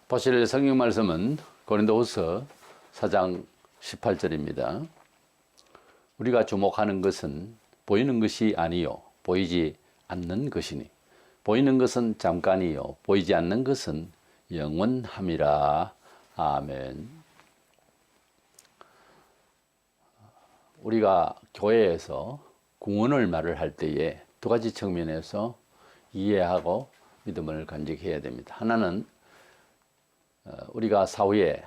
보실 성경 말씀은 고린도후서 4장 18절입니다. 우리가 주목하는 것은 보이는 것이 아니요 보이지 않는 것이니 보이는 것은 잠깐이요 보이지 않는 것은 영원함이라. 아멘. 우리가 교회에서 구원을 말을 할 때에 두 가지 측면에서 이해하고 믿음을 간직해야 됩니다. 하나는 우리가 사후에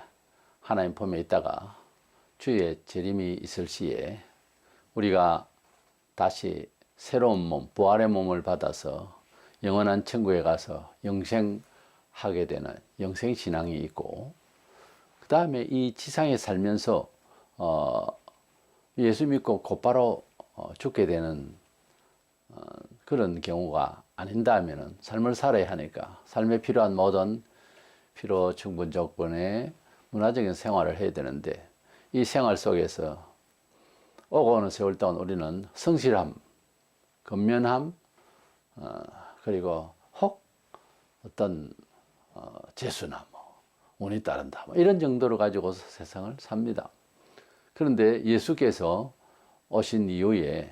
하나님 품에 있다가 주의 재림이 있을 시에 우리가 다시 새로운 몸, 부활의 몸을 받아서 영원한 천국에 가서 영생하게 되는 영생신앙이 있고, 그 다음에 이 지상에 살면서 예수 믿고 곧바로 죽게 되는 그런 경우가 아닌다면 삶을 살아야 하니까 삶에 필요한 모든 필요 충분 조건의 문화적인 생활을 해야 되는데, 이 생활 속에서 오고 오는 세월 동안 우리는 성실함, 근면함, 그리고 혹 어떤 재수나 운이 따른다 이런 정도로 가지고 세상을 삽니다. 그런데 예수께서 오신 이후에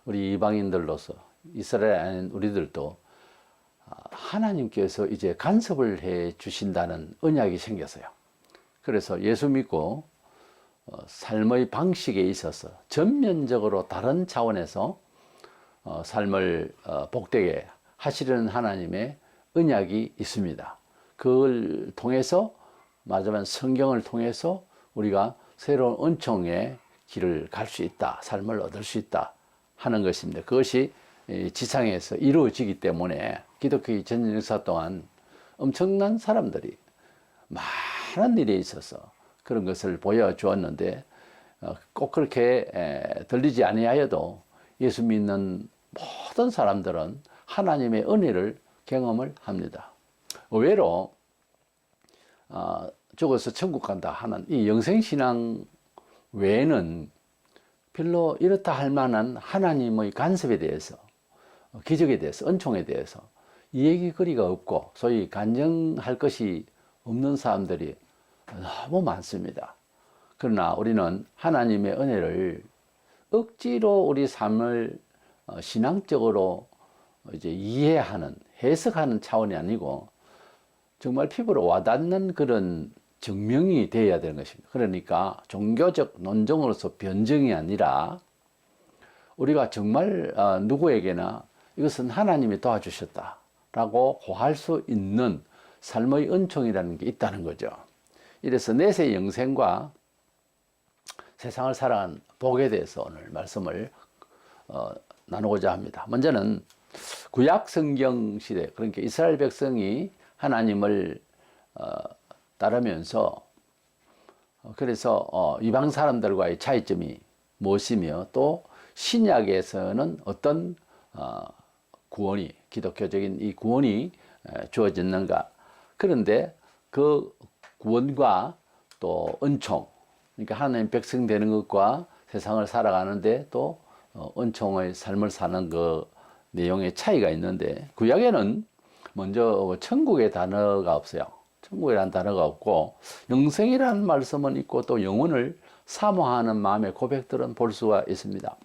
우리 이방인들로서 이스라엘 아닌 우리들도 하나님께서 이제 간섭을 해 주신다는 언약이 생겼어요. 그래서 예수 믿고 삶의 방식에 있어서 전면적으로 다른 차원에서 삶을 복되게 하시려는 하나님의 언약이 있습니다. 그걸 통해서 마지막 성경을 통해서 우리가 새로운 은총의 길을 갈 수 있다, 삶을 얻을 수 있다 하는 것입니다. 그것이 지상에서 이루어지기 때문에 기독교의 전 역사 동안 엄청난 사람들이 많은 일에 있어서 그런 것을 보여주었는데, 꼭 그렇게 들리지 아니하여도 예수 믿는 모든 사람들은 하나님의 은혜를 경험을 합니다. 의외로 죽어서 천국 간다 하는 이 영생신앙 외에는 별로 이렇다 할 만한 하나님의 간섭에 대해서, 기적에 대해서, 은총에 대해서 이야기거리가 없고 소위 간증할 것이 없는 사람들이 너무 많습니다. 그러나 우리는 하나님의 은혜를 억지로 우리 삶을 신앙적으로 이제 이해하는, 해석하는 차원이 아니고 정말 피부로 와닿는 그런 증명이 되어야 되는 것입니다. 그러니까 종교적 논쟁으로서 변증이 아니라 우리가 정말 누구에게나 이것은 하나님이 도와주셨다라고 고할 수 있는 삶의 은총이라는 게 있다는 거죠. 이래서 내세 영생과 세상을 살아간 복에 대해서 오늘 말씀을 나누고자 합니다. 먼저는 구약 성경 시대, 그러니까 이스라엘 백성이 하나님을 따르면서 그래서 이방 사람들과의 차이점이 무엇이며, 또 신약에서는 어떤 구원이, 기독교적인 이 구원이 주어졌는가. 그런데 그 구원과 또 은총, 그러니까 하나님 백성 되는 것과 세상을 살아가는데 또 은총의 삶을 사는 그 내용의 차이가 있는데, 구약에는 먼저 천국의 단어가 없어요. 천국이라는 단어가 없고 영생이라는 말씀은 있고 또 영혼을 사모하는 마음의 고백들은 볼 수가 있습니다.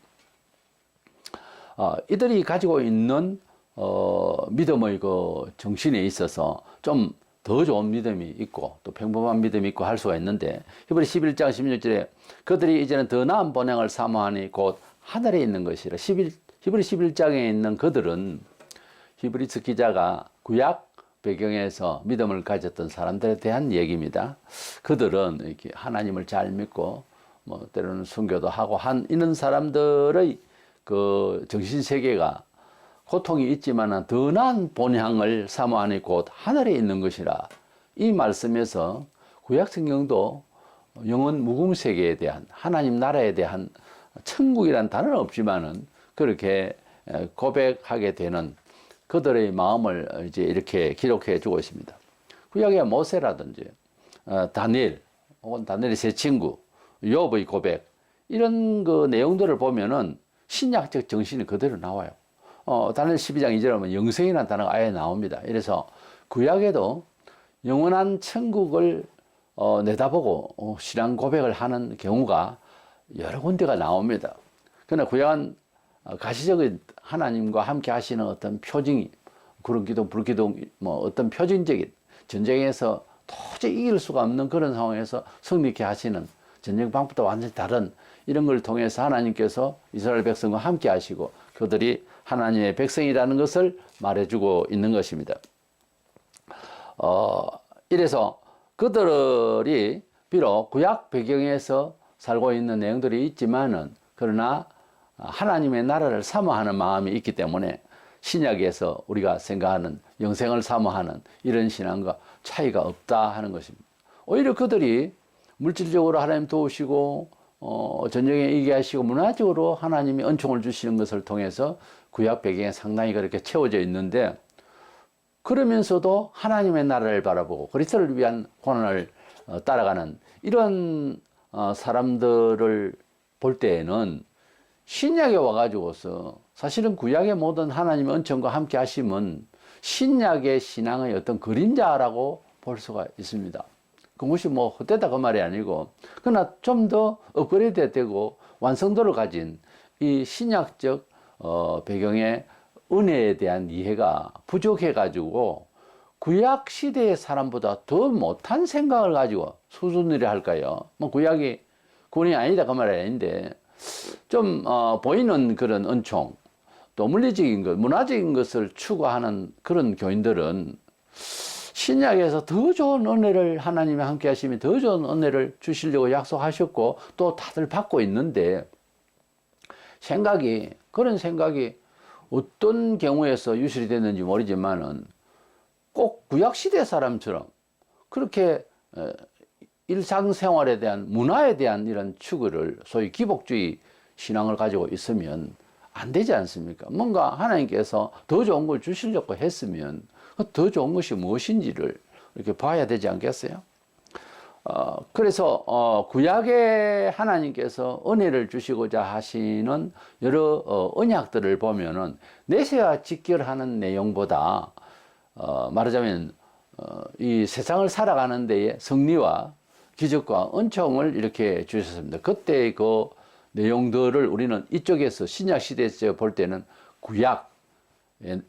이들이 가지고 있는 믿음의 그 정신에 있어서 좀 더 좋은 믿음이 있고 또 평범한 믿음이 있고 할 수가 있는데, 히브리 11장 16절에 그들이 이제는 더 나은 본향을 사모하니 곧 하늘에 있는 것이라. 히브리 11장에 있는 그들은 히브리서 기자가 구약 배경에서 믿음을 가졌던 사람들에 대한 얘기입니다. 그들은 이렇게 하나님을 잘 믿고 때로는 순교도 하고 이런 사람들의 그 정신세계가 고통이 있지만 더 나은 본향을 사모하니 곧 하늘에 있는 것이라. 이 말씀에서 구약 성경도 영원 무궁 세계에 대한, 하나님 나라에 대한 천국이란 단어는 없지만은 그렇게 고백하게 되는 그들의 마음을 이제 이렇게 기록해 주고 있습니다. 구약의 모세라든지 다니엘, 혹은 다니엘의 세 친구, 욥의 고백, 이런 그 내용들을 보면은 신약적 정신이 그대로 나와요. 다니엘 12장 2절에 보면 영생이라는 단어가 아예 나옵니다. 이래서 구약에도 영원한 천국을 내다보고 신앙 고백을 하는 경우가 여러 군데가 나옵니다. 그러나 구약은 가시적인 하나님과 함께 하시는 어떤 표징이 구름기둥, 불기둥, 뭐 어떤 표징적인 전쟁에서 도저히 이길 수가 없는 그런 상황에서 승리케 하시는 전쟁 방법도 완전히 다른 이런 걸 통해서 하나님께서 이스라엘 백성과 함께 하시고 그들이 하나님의 백성이라는 것을 말해주고 있는 것입니다. 이래서 그들이 비록 구약 배경에서 살고 있는 내용들이 있지만은 그러나 하나님의 나라를 사모하는 마음이 있기 때문에 신약에서 우리가 생각하는 영생을 사모하는 이런 신앙과 차이가 없다 하는 것입니다. 오히려 그들이 물질적으로 하나님 도우시고 전쟁에 이기게 하시고 문화적으로 하나님이 은총을 주시는 것을 통해서 구약 배경에 상당히 그렇게 채워져 있는데 그러면서도 하나님의 나라를 바라보고 그리스도를 위한 고난을 따라가는 이런 사람들을 볼 때에는 신약에 와가지고서 사실은 구약의 모든 하나님의 은총과 함께 하심은 신약의 신앙의 어떤 그림자라고 볼 수가 있습니다. 그것이 뭐 헛되다 그 말이 아니고 그러나 좀 더 업그레이드 되고 완성도를 가진 이 신약적 배경의 은혜에 대한 이해가 부족해 가지고 구약 시대의 사람보다 더 못한 생각을 가지고 수준이라 할까요? 뭐 구약이 구원이 아니다 그 말이 아닌데 좀 보이는 그런 은총 또 물리적인 것, 문화적인 것을 추구하는 그런 교인들은 신약에서 더 좋은 은혜를 하나님이 함께 하시면 더 좋은 은혜를 주시려고 약속하셨고 또 다들 받고 있는데 그런 생각이 어떤 경우에서 유실이 됐는지 모르지만은 꼭 구약시대 사람처럼 그렇게 일상생활에 대한 문화에 대한 이런 추구를 소위 기복주의 신앙을 가지고 있으면 안 되지 않습니까? 뭔가 하나님께서 더 좋은 걸 주시려고 했으면 더 좋은 것이 무엇인지를 이렇게 봐야 되지 않겠어요? 그래서 구약의 하나님께서 은혜를 주시고자 하시는 여러 언약들을 보면은 내세와 직결하는 내용보다 말하자면 이 세상을 살아가는 데에 승리와 기적과 은총을 이렇게 주셨습니다. 그때 그 내용들을 우리는 이쪽에서 신약 시대에서 볼 때는 구약,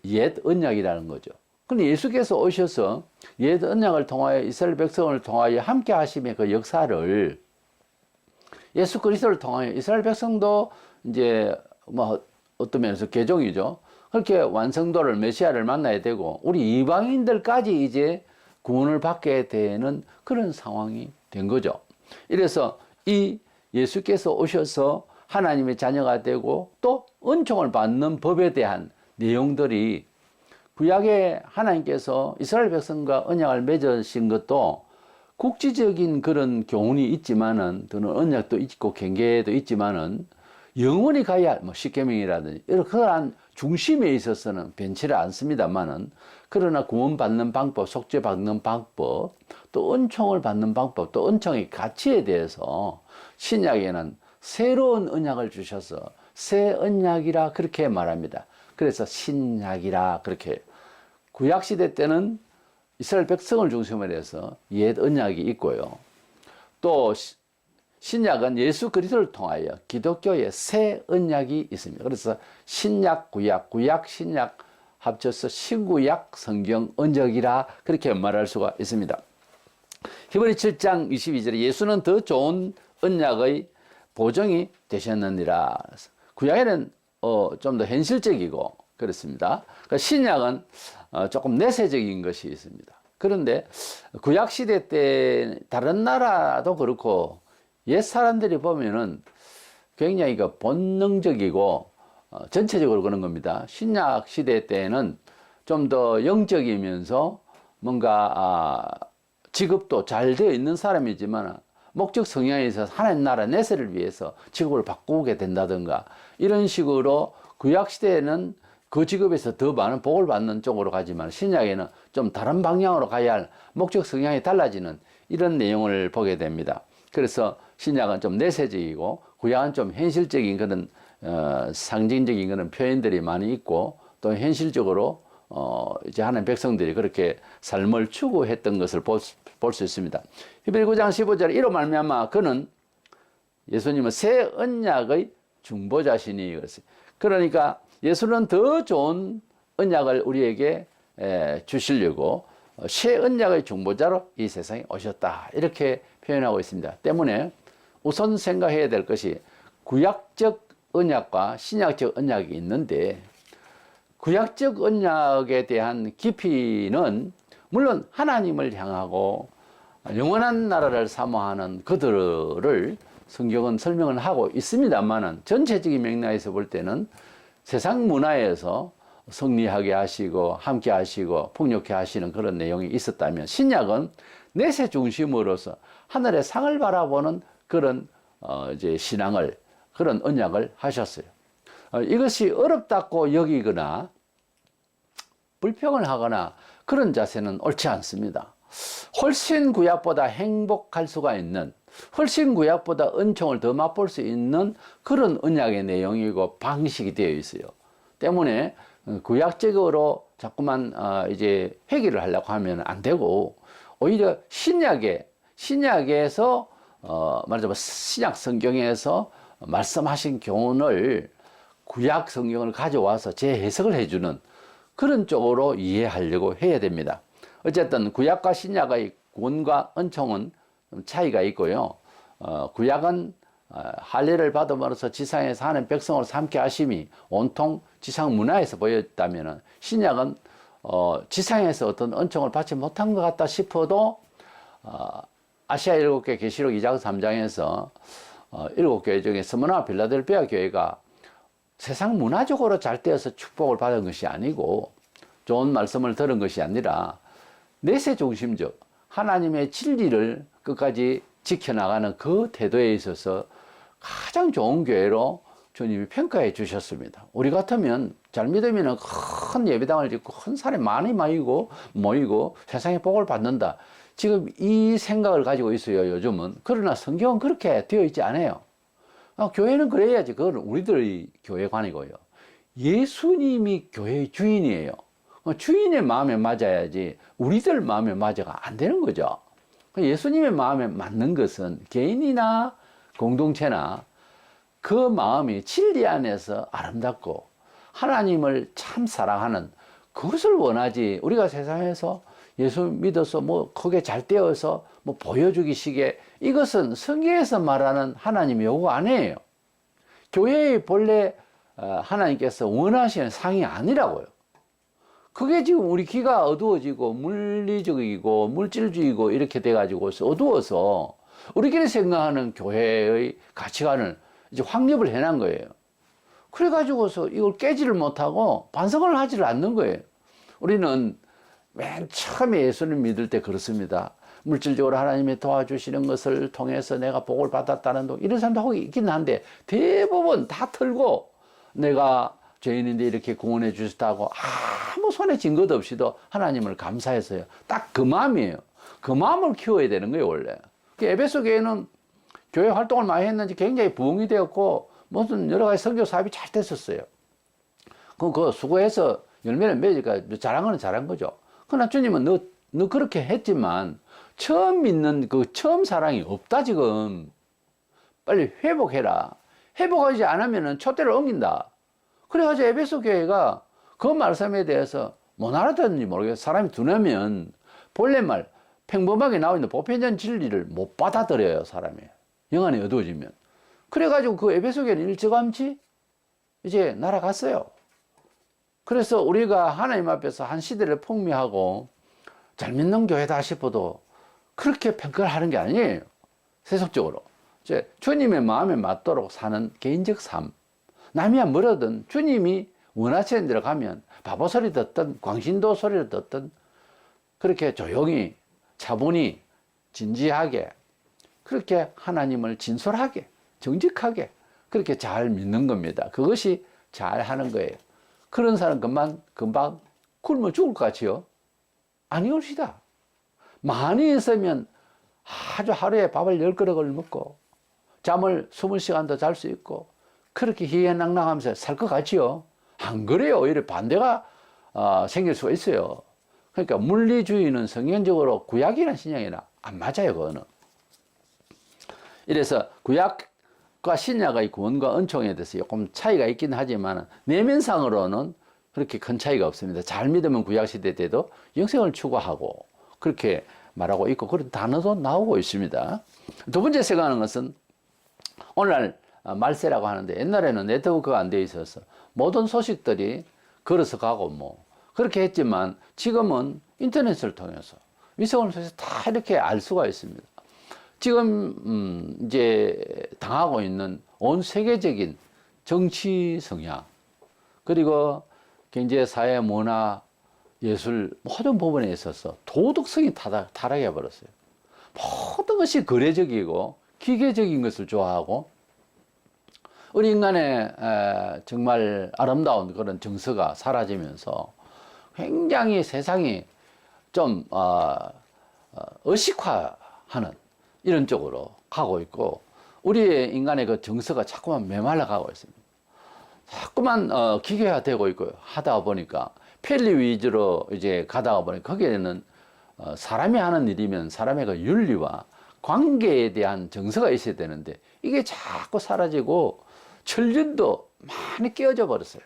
옛 언약이라는 거죠. 근데 예수께서 오셔서 옛 언약을 통하여 이스라엘 백성을 통하여 함께 하심의 그 역사를 예수 그리스도를 통하여 이스라엘 백성도 이제 뭐 어떤 면에서 개종이죠. 그렇게 완성도를 메시아를 만나야 되고 우리 이방인들까지 이제 구원을 받게 되는 그런 상황이 된 거죠. 이래서 이 예수께서 오셔서 하나님의 자녀가 되고 또 은총을 받는 법에 대한 내용들이 구약에 하나님께서 이스라엘 백성과 언약을 맺으신 것도 국지적인 그런 교훈이 있지만은 또는 언약도 있고 경계도 있지만은 영원히 가야 뭐 십계명이라든지 이런 중심에 있어서는 변치를 않습니다만은 그러나 구원받는 방법, 속죄받는 방법, 또 은총을 받는 방법, 또 은총의 가치에 대해서 신약에는 새로운 언약을 주셔서 새 언약이라 그렇게 말합니다. 그래서 신약이라 그렇게 구약시대 때는 이스라엘 백성을 중심으로 해서 옛 언약이 있고요. 또 신약은 예수 그리스도를 통하여 기독교의 새 언약이 있습니다. 그래서 신약, 구약, 구약, 신약 합쳐서 신구약 성경 언약이라 그렇게 말할 수가 있습니다. 히브리 7장 22절에 예수는 더 좋은 언약의 보정이 되셨느니라. 구약에는 좀 더 현실적이고 그렇습니다. 그러니까 신약은 조금 내세적인 것이 있습니다. 그런데 구약 시대 때 다른 나라도 그렇고 옛 사람들이 보면은 굉장히 그 본능적이고 전체적으로 그런 겁니다. 신약 시대 때는 좀 더 영적이면서 뭔가 직업도 잘 되어 있는 사람이지만 목적 성향에 있어서 하나님 나라 내세를 위해서 직업을 바꾸게 된다든가 이런 식으로 구약 시대에는 그 직업에서 더 많은 복을 받는 쪽으로 가지만 신약에는 좀 다른 방향으로 가야 할 목적 성향이 달라지는 이런 내용을 보게 됩니다. 그래서 신약은 좀 내세적이고 구약은 좀 현실적인 그런 상징적인 그런 표현들이 많이 있고 또 현실적으로 이제 하나님 백성들이 그렇게 삶을 추구했던 것을 볼 수 있습니다. 히브리 9장 15절에 이로 말미암아 그는 예수님은 새 언약의 중보자시니 그랬어요. 그러니까 예수는 더 좋은 언약을 우리에게 주시려고 새 언약의 중보자로 이 세상에 오셨다 이렇게 표현하고 있습니다. 때문에 우선 생각해야 될 것이 구약적 언약과 신약적 언약이 있는데 구약적 언약에 대한 깊이는 물론 하나님을 향하고 영원한 나라를 사모하는 그들을 성경은 설명을 하고 있습니다만은 전체적인 맥락에서 볼 때는 세상 문화에서 승리하게 하시고 함께 하시고 풍요케 하시는 그런 내용이 있었다면 신약은 내세 중심으로서 하늘의 상을 바라보는 그런 이제 신앙을 그런 언약을 하셨어요. 이것이 어렵다고 여기거나 불평을 하거나 그런 자세는 옳지 않습니다. 훨씬 구약보다 행복할 수가 있는 훨씬 구약보다 은총을 더 맛볼 수 있는 그런 언약의 내용이고 방식이 되어 있어요. 때문에 구약적으로 자꾸만 이제 회개를 하려고 하면 안 되고 오히려 신약에서 말하자면 신약 성경에서 말씀하신 교훈을 구약 성경을 가져와서 재해석을 해주는 그런 쪽으로 이해하려고 해야 됩니다. 어쨌든 구약과 신약의 구원과 은총은 차이가 있고요. 구약은 할례를 받음으로써 지상에서 하는 백성으로 삼게 하심이 온통 지상 문화에서 보였다면 신약은 지상에서 어떤 은총을 받지 못한 것 같다 싶어도 아시아 7개 계시록 2장 3장에서 7교회 중에 스무나 빌라델피아 교회가 세상 문화적으로 잘 되어서 축복을 받은 것이 아니고 좋은 말씀을 들은 것이 아니라 내세 중심적 하나님의 진리를 끝까지 지켜나가는 그 태도에 있어서 가장 좋은 교회로 주님이 평가해 주셨습니다. 우리 같으면 잘 믿으면 큰 예배당을 짓고 큰 사람이 많이 모이고 세상에 복을 받는다. 지금 이 생각을 가지고 있어요, 요즘은. 그러나 성경은 그렇게 되어 있지 않아요. 교회는 그래야지. 그건 우리들의 교회관이고요. 예수님이 교회의 주인이에요. 주인의 마음에 맞아야지 우리들 마음에 맞아가 안 되는 거죠. 예수님의 마음에 맞는 것은 개인이나 공동체나 그 마음이 진리 안에서 아름답고 하나님을 참 사랑하는 그것을 원하지 우리가 세상에서 예수 믿어서 뭐 크게 잘 되어서 뭐 보여주기식의 이것은 성경에서 말하는 하나님의 요구가 아니에요. 교회의 본래 하나님께서 원하시는 상이 아니라고요. 그게 지금 우리 귀가 어두워지고 물리적이고 물질주의고 이렇게 돼가지고 어두워서 우리끼리 생각하는 교회의 가치관을 이제 확립을 해놓은 거예요. 그래가지고서 이걸 깨지를 못하고 반성을 하지를 않는 거예요. 우리는 맨 처음에 예수님 믿을 때 그렇습니다. 물질적으로 하나님이 도와주시는 것을 통해서 내가 복을 받았다는 이런 사람도 혹 있긴 한데 대부분 다 털고 내가 죄인인데 이렇게 구원해 주셨다고 아무 손에 쥔 것 없이도 하나님을 감사했어요. 딱 그 마음이에요. 그 마음을 키워야 되는 거예요, 원래. 에베소 교회는 교회 활동을 많이 했는지 굉장히 부흥이 되었고 무슨 여러 가지 선교 사업이 잘 됐었어요. 그거 수고해서 열매를 맺으니까 잘한 거죠. 그러나 주님은 너 그렇게 했지만 처음 믿는 그 처음 사랑이 없다 지금. 빨리 회복해라. 회복하지 않으면 촛대를 옮긴다. 그래가지고 에베소 교회가 그 말씀에 대해서 못 알아듣는지 모르겠어요. 사람이 두려면 본래 말 평범하게 나와 있는 보편적 진리를 못 받아들여요, 사람이. 영안이 어두워지면. 그래가지고 그 에베소 교회는 일찌감치 이제 날아갔어요. 그래서 우리가 하나님 앞에서 한 시대를 풍미하고 잘 믿는 교회다 싶어도 그렇게 평가를 하는 게 아니에요. 세속적으로. 이제 주님의 마음에 맞도록 사는 개인적 삶. 남이야 뭐라든 주님이 원하시는 데로 가면 바보 소리 듣든 광신도 소리를 듣든 그렇게 조용히 차분히 진지하게 그렇게 하나님을 진솔하게 정직하게 그렇게 잘 믿는 겁니다. 그것이 잘 하는 거예요. 그런 사람 금방 굶어 죽을 것 같지요? 아니올시다. 많이 있으면 아주 하루에 밥을 10그릇을 먹고 잠을 20시간도 잘 수 있고 그렇게 희희낙낙하면서 살 것 같지요? 안 그래요. 오히려 반대가 생길 수가 있어요. 그러니까 물리주의는 성경적으로 구약이나 신약이나 안 맞아요, 그거는. 이래서 구약과 신약의 구원과 은총에 대해서 조금 차이가 있긴 하지만 내면상으로는 그렇게 큰 차이가 없습니다. 잘 믿으면 구약시대 때도 영생을 추구하고 그렇게 말하고 있고 그런 단어도 나오고 있습니다. 두 번째 생각하는 것은 오늘날 말세라고 하는데 옛날에는 네트워크가 안 돼 있어서 모든 소식들이 걸어서 가고 뭐 그렇게 했지만 지금은 인터넷을 통해서 위성을 통해서 다 이렇게 알 수가 있습니다. 지금 이제 당하고 있는 온 세계적인 정치 성향 그리고 경제, 사회, 문화, 예술 모든 부분에 있어서 도덕성이 타락해 버렸어요. 모든 것이 거래적이고 기계적인 것을 좋아하고 우리 인간의 정말 아름다운 그런 정서가 사라지면서 굉장히 세상이 좀 의식화하는 이런 쪽으로 가고 있고 우리의 인간의 그 정서가 자꾸만 메말라 가고 있습니다. 자꾸만 기계화되고 있고 하다 보니까 편리 위주로 이제 가다가 보니까 거기에는 사람이 하는 일이면 사람의 그 윤리와 관계에 대한 정서가 있어야 되는데 이게 자꾸 사라지고 천륜도 많이 깨어져 버렸어요.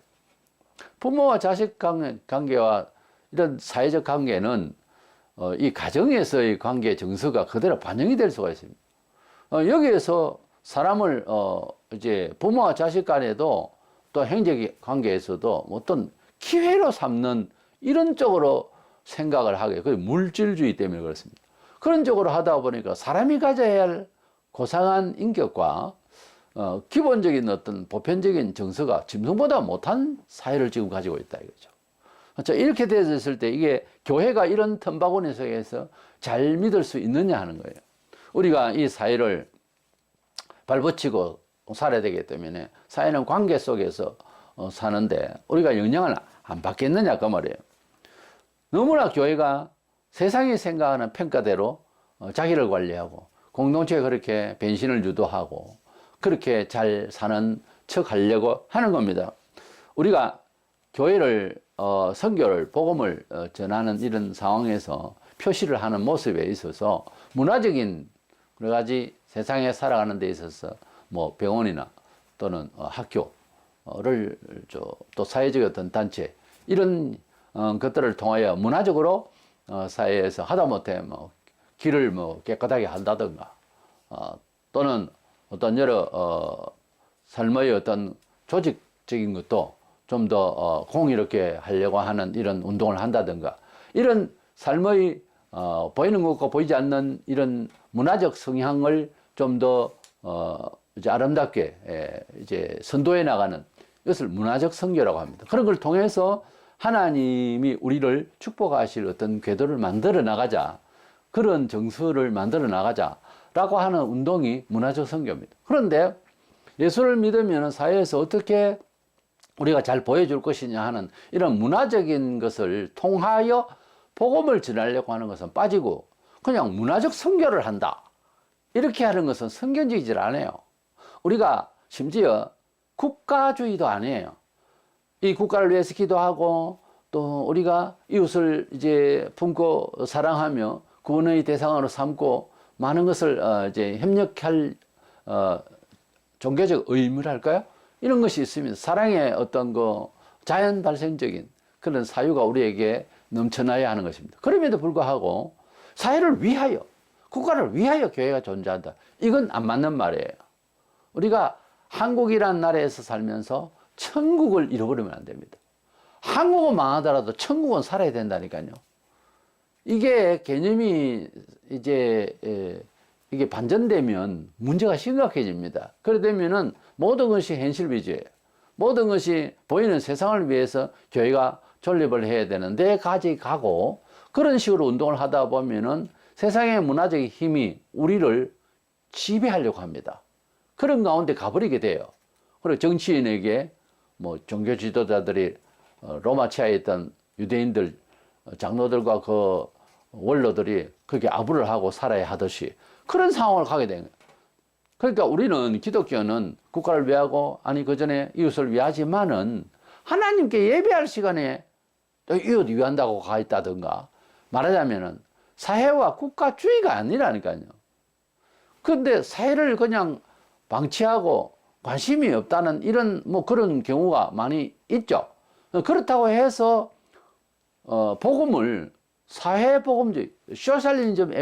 부모와 자식 관계와 이런 사회적 관계는 이 가정에서의 관계 정서가 그대로 반영이 될 수가 있습니다. 여기에서 사람을 이제 부모와 자식 간에도 또 형제 관계에서도 어떤 기회로 삼는 이런 쪽으로 생각을 하게 그 물질주의 때문에 그렇습니다. 그런 쪽으로 하다 보니까 사람이 가져야 할 고상한 인격과 기본적인 어떤 보편적인 정서가 짐승보다 못한 사회를 지금 가지고 있다 이거죠. 그렇죠? 이렇게 되었을 때 이게 교회가 이런 틈바구니 속에서 잘 믿을 수 있느냐 하는 거예요. 우리가 이 사회를 발붙이고 살아야 되기 때문에 사회는 관계 속에서 사는데 우리가 영향을 안 받겠느냐 그 말이에요. 너무나 교회가 세상이 생각하는 평가대로 자기를 관리하고 공동체에 그렇게 변신을 유도하고 그렇게 잘 사는 척 하려고 하는 겁니다. 우리가 교회를 선교를 복음을 전하는 이런 상황에서 표시를 하는 모습에 있어서 문화적인 여러 가지 세상에 살아가는 데 있어서 뭐 병원이나 또는 학교를 또 사회적 어떤 단체 이런 것들을 통하여 문화적으로 사회에서 하다못해 뭐 길을 뭐 깨끗하게 한다든가 또는 어떤 여러 삶의 어떤 조직적인 것도 좀 더 공의롭게 하려고 하는 이런 운동을 한다든가 이런 삶의 보이는 것과 보이지 않는 이런 문화적 성향을 좀 더 이제 아름답게 이제 선도해 나가는 이것을 문화적 선교라고 합니다. 그런 걸 통해서 하나님이 우리를 축복하실 어떤 궤도를 만들어 나가자 그런 정서를 만들어 나가자라고 하는 운동이 문화적 선교입니다. 그런데 예수를 믿으면 사회에서 어떻게 우리가 잘 보여줄 것이냐 하는 이런 문화적인 것을 통하여 복음을 전하려고 하는 것은 빠지고 그냥 문화적 선교를 한다. 이렇게 하는 것은 성경적이질 않아요. 우리가 심지어 국가주의도 아니에요. 이 국가를 위해서 기도하고 또 우리가 이웃을 이제 품고 사랑하며 구원의 대상으로 삼고 많은 것을 이제 협력할 종교적 의무랄까요? 이런 것이 있습니다. 사랑의 어떤 그 자연 발생적인 그런 사유가 우리에게 넘쳐나야 하는 것입니다. 그럼에도 불구하고 사회를 위하여 국가를 위하여 교회가 존재한다. 이건 안 맞는 말이에요. 우리가 한국이라는 나라에서 살면서 천국을 잃어버리면 안 됩니다. 한국은 망하더라도 천국은 살아야 된다니까요. 이게 개념이 이제 이게 반전되면 문제가 심각해집니다. 그래 되면은 모든 것이 현실 위주예요. 모든 것이 보이는 세상을 위해서 교회가 존립을 해야 되는데 가고 그런 식으로 운동을 하다 보면은 세상의 문화적 힘이 우리를 지배하려고 합니다. 그런 가운데 가버리게 돼요. 그리고 정치인에게 뭐 종교 지도자들이 로마 치하에 있던 유대인들 장로들과 그 원로들이 그렇게 아부를 하고 살아야 하듯이 그런 상황을 가게 되는 거예요. 그러니까 우리는 기독교는 국가를 위하고 아니 그 전에 이웃을 위하지만은 하나님께 예배할 시간에 또 이웃 위한다고 가 있다든가, 말하자면은 사회와 국가주의가 아니라니까요. 그런데 사회를 그냥 방치하고 관심이 없다는 이런 뭐 그런 경우가 많이 있죠. 그렇다고 해서 복음을 사회복음주의, 소셜리즘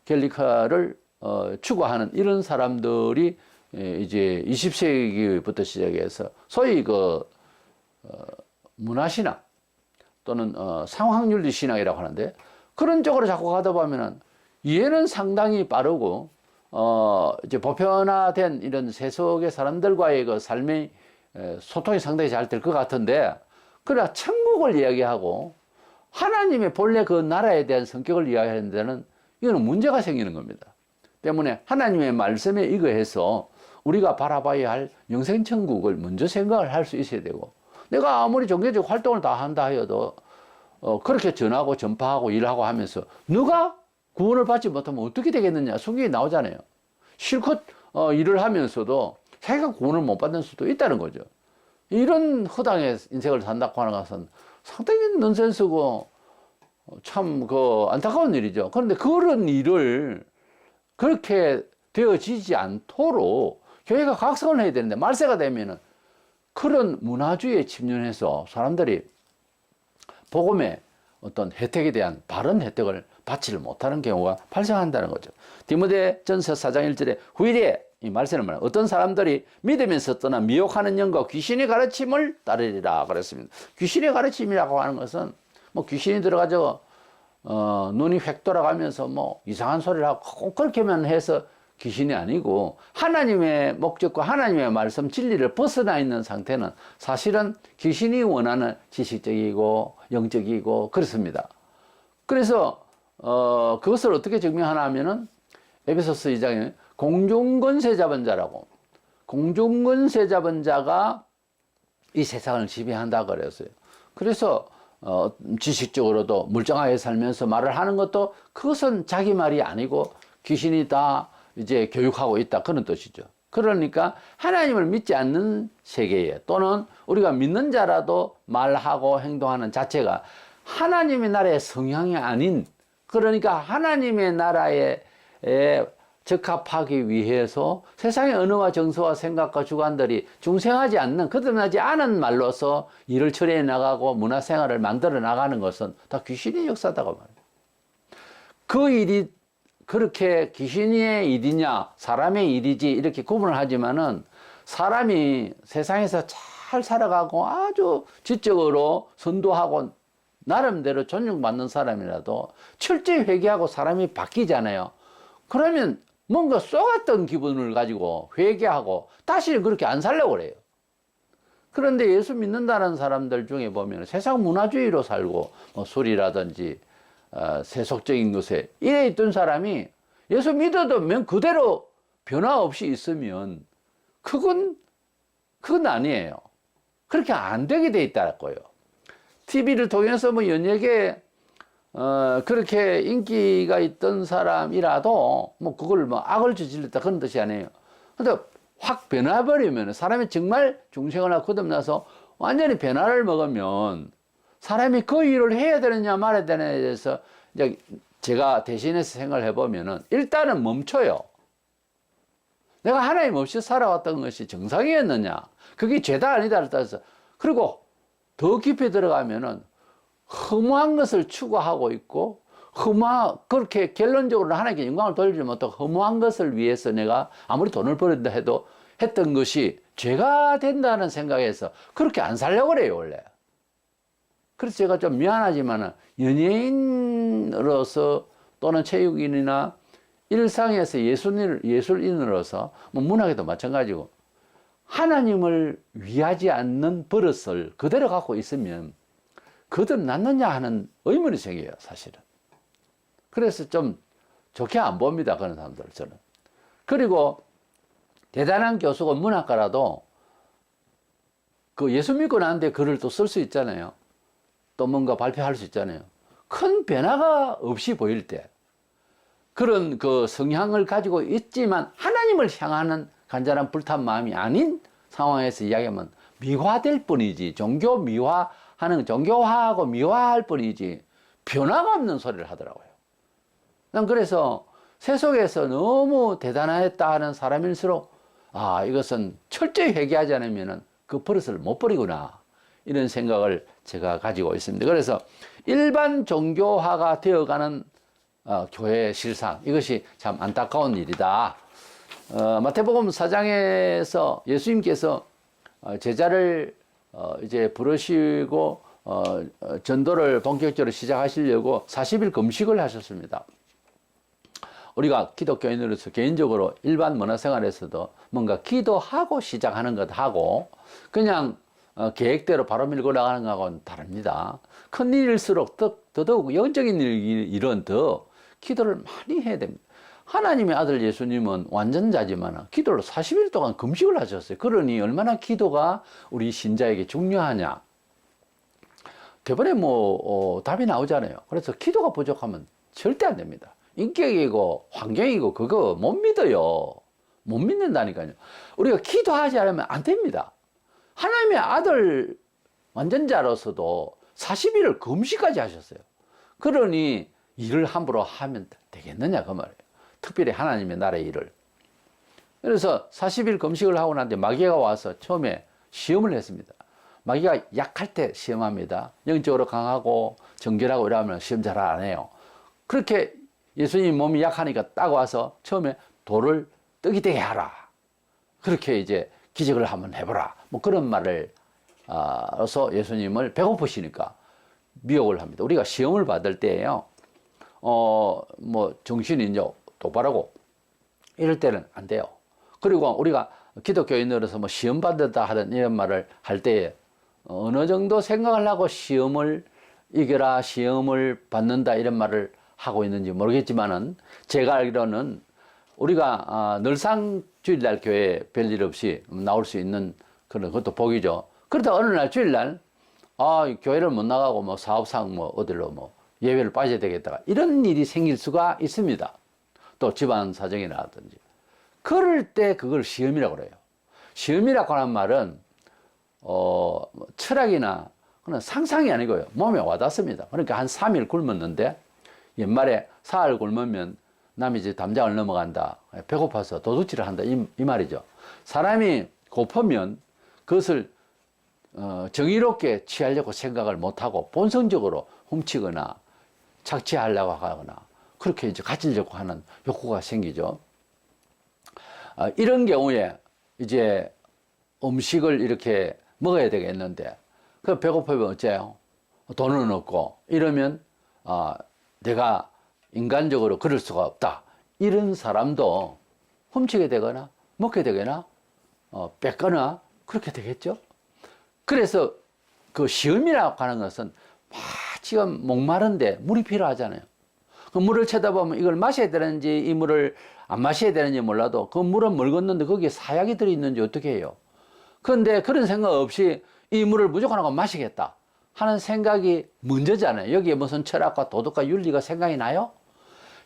에반겔리카를 추구하는 이런 사람들이 이제 20세기부터 시작해서 소위 문화신학 또는 상황윤리 신학이라고 하는데, 그런 쪽으로 자꾸 가다 보면은 이해는 상당히 빠르고 이제 보편화된 이런 세속의 사람들과의 그 삶의 소통이 상당히 잘 될 것 같은데, 그러나 천국을 이야기하고 하나님의 본래 그 나라에 대한 성격을 이야기하는 데는 이거는 문제가 생기는 겁니다. 때문에 하나님의 말씀에 의거해서 우리가 바라봐야 할 영생천국을 먼저 생각을 할 수 있어야 되고, 내가 아무리 종교적 활동을 다 한다 하여도 그렇게 전하고 전파하고 일하고 하면서 누가 구원을 받지 못하면 어떻게 되겠느냐, 성경에 나오잖아요. 실컷 일을 하면서도 자기가 구원을 못 받는 수도 있다는 거죠. 이런 허당의 인생을 산다고 하는 것은 상당히 넌센스고 참 안타까운 일이죠. 그런데 그런 일을 그렇게 되어지지 않도록 교회가 각성을 해야 되는데, 말세가 되면은 그런 문화주의에 침륜해서 사람들이 복음의 어떤 혜택에 대한 바른 혜택을 받지를 못하는 경우가 발생한다는 거죠. 디모데전서 4장 1절에 후일에 이 말세는 말이야, 어떤 사람들이 믿으면서 떠나 미혹하는 영과 귀신의 가르침을 따르리라 그랬습니다. 귀신의 가르침이라고 하는 것은 뭐 귀신이 들어가지고 눈이 획 돌아가면서 뭐 이상한 소리를 하고 꼭 그렇게만 해서 귀신이 아니고, 하나님의 목적과 하나님의 말씀 진리를 벗어나 있는 상태는 사실은 귀신이 원하는 지식적이고 영적이고 그렇습니다. 그래서 그것을 어떻게 증명하나 하면은 에베소서 2장에 공중권세 잡은 자라고, 공중권세 잡은 자가 이 세상을 지배한다 그랬어요. 그래서 지식적으로도 물정하게 살면서 말을 하는 것도 그것은 자기 말이 아니고 귀신이 다 이제 교육하고 있다, 그런 뜻이죠. 그러니까 하나님을 믿지 않는 세계에, 또는 우리가 믿는 자라도 말하고 행동하는 자체가 하나님의 나라의 성향이 아닌, 그러니까 하나님의 나라에 적합하기 위해서 세상의 언어와 정서와 생각과 주관들이 중생하지 않는, 거듭나지 않은 말로서 일을 처리해 나가고 문화생활을 만들어 나가는 것은 다 귀신의 역사다고 말해요. 그 일이 그렇게 귀신의 일이냐 사람의 일이지 이렇게 구분을 하지만은, 사람이 세상에서 잘 살아가고 아주 지적으로 선도하고 나름대로 존중받는 사람이라도 철저히 회개하고 사람이 바뀌잖아요. 그러면 뭔가 쏘았던 기분을 가지고 회개하고 다시는 그렇게 안 살려고 그래요. 그런데 예수 믿는다는 사람들 중에 보면 세상 문화주의로 살고 뭐 술이라든지 세속적인 것에 이래 있던 사람이 예수 믿어도 그대로 변화 없이 있으면 그건 아니에요. 그렇게 안 되게 돼 있다고요. TV를 통해서 뭐 연예계 그렇게 인기가 있던 사람이라도 뭐 그걸 뭐 악을 저질렀다 그런 뜻이 아니에요. 근데 확 변화버리면, 사람이 정말 중생을 하고 거듭나서 완전히 변화를 먹으면 사람이 그 일을 해야 되느냐 말아야 되느냐에 대해서 이제 제가 대신해서 생각을 해보면은 일단은 멈춰요. 내가 하나님 없이 살아왔던 것이 정상이었느냐, 그게 죄다 아니다를 따져서, 그리고 더 깊이 들어가면은 허무한 것을 추구하고 있고, 그렇게 결론적으로 하나님께 영광을 돌리지 못하고 허무한 것을 위해서 내가 아무리 돈을 벌었다 해도 했던 것이 죄가 된다는 생각에서 그렇게 안 살려고 그래요, 원래. 그래서 제가 좀 미안하지만은 연예인으로서 또는 체육인이나 일상에서 예술인으로서 뭐 문학에도 마찬가지고 하나님을 위하지 않는 버릇을 그대로 갖고 있으면 거듭났느냐 하는 의문이 생겨요, 사실은. 그래서 좀 좋게 안 봅니다, 그런 사람들, 저는. 그리고 대단한 교수고 문학가라도 그 예수 믿고 난데 글을 또 쓸 수 있잖아요. 또 뭔가 발표할 수 있잖아요. 큰 변화가 없이 보일 때, 그런 그 성향을 가지고 있지만 하나님을 향하는 간절한 불탄 마음이 아닌 상황에서 이야기하면 미화될 뿐이지, 종교 미화 하는 종교화하고 미화할 뿐이지 변화가 없는 소리를 하더라고요. 난 그래서 세속에서 너무 대단했다 하는 사람일수록 이것은 철저히 회개하지 않으면 그 버릇을 못 버리구나, 이런 생각을 제가 가지고 있습니다. 그래서 일반 종교화가 되어가는 교회의 실상, 이것이 참 안타까운 일이다. 마태복음 4장에서 예수님께서 제자를 이제 부르시고 전도를 본격적으로 시작하시려고 40일 금식을 하셨습니다. 우리가 기독교인으로서 개인적으로 일반 문화생활에서도 뭔가 기도하고 시작하는 것하고 그냥 계획대로 바로 밀고 나가는 것하고는 다릅니다. 큰 일일수록 더더욱 영적인 일은 더 기도를 많이 해야 됩니다. 하나님의 아들 예수님은 완전자지만 기도를 40일 동안 금식을 하셨어요. 그러니 얼마나 기도가 우리 신자에게 중요하냐. 대번에 답이 나오잖아요. 그래서 기도가 부족하면 절대 안 됩니다. 인격이고 환경이고 그거 못 믿어요. 못 믿는다니까요. 우리가 기도하지 않으면 안 됩니다. 하나님의 아들 완전자로서도 40일을 금식까지 하셨어요. 그러니 일을 함부로 하면 되겠느냐 그 말이에요. 특별히 하나님의 나라의 일을. 그래서 40일 금식을 하고 났는데 마귀가 와서 처음에 시험을 했습니다. 마귀가 약할 때 시험합니다. 영적으로 강하고 정결하고 이러면 시험 잘 안 해요. 그렇게 예수님 몸이 약하니까 딱 와서 처음에 돌을 떡이 되게 하라. 그렇게 이제 기적을 한번 해보라. 뭐 그런 말을 해서 예수님을 배고프시니까 미혹을 합니다. 우리가 시험을 받을 때에요. 정신이 이제 똑바르고 이럴 때는 안 돼요. 그리고 우리가 기독교인으로서 시험 받았다 하는 이런 말을 할 때에 어느 정도 생각을 하고 시험을 이겨라, 시험을 받는다 이런 말을 하고 있는지 모르겠지만은 제가 알기로는 우리가 늘상 주일날 교회에 별일 없이 나올 수 있는 그런 것도 복이죠. 그러다 어느 날 주일날 교회를 못 나가고 사업상 어디로 예배를 빠져야 되겠다 이런 일이 생길 수가 있습니다. 또 집안 사정이라든지 그럴 때 그걸 시험이라고 그래요. 시험이라고 하는 말은 철학이나 그런 상상이 아니고요. 몸에 와닿습니다. 그러니까 한 3일 굶었는데 옛말에 사흘 굶으면 남이 이제 담장을 넘어간다. 배고파서 도둑질을 한다. 이 말이죠. 사람이 고프면 그것을 정의롭게 취하려고 생각을 못하고 본성적으로 훔치거나 착취하려고 하거나 그렇게 이제 가지려고 하는 욕구가 생기죠. 이런 경우에 이제 음식을 이렇게 먹어야 되겠는데 그 배고프면 어째요? 돈은 없고 이러면 내가 인간적으로 그럴 수가 없다. 이런 사람도 훔치게 되거나 먹게 되거나 뺏거나 그렇게 되겠죠. 그래서 그 시험이라고 하는 것은 지금 목마른데 물이 필요하잖아요. 그 물을 쳐다보면 이걸 마셔야 되는지 이 물을 안 마셔야 되는지 몰라도 그 물은 묽었는데 거기에 사약이 들어있는지 어떻게 해요? 그런데 그런 생각 없이 이 물을 무조건 하고 마시겠다 하는 생각이 먼저잖아요. 여기에 무슨 철학과 도덕과 윤리가 생각이 나요?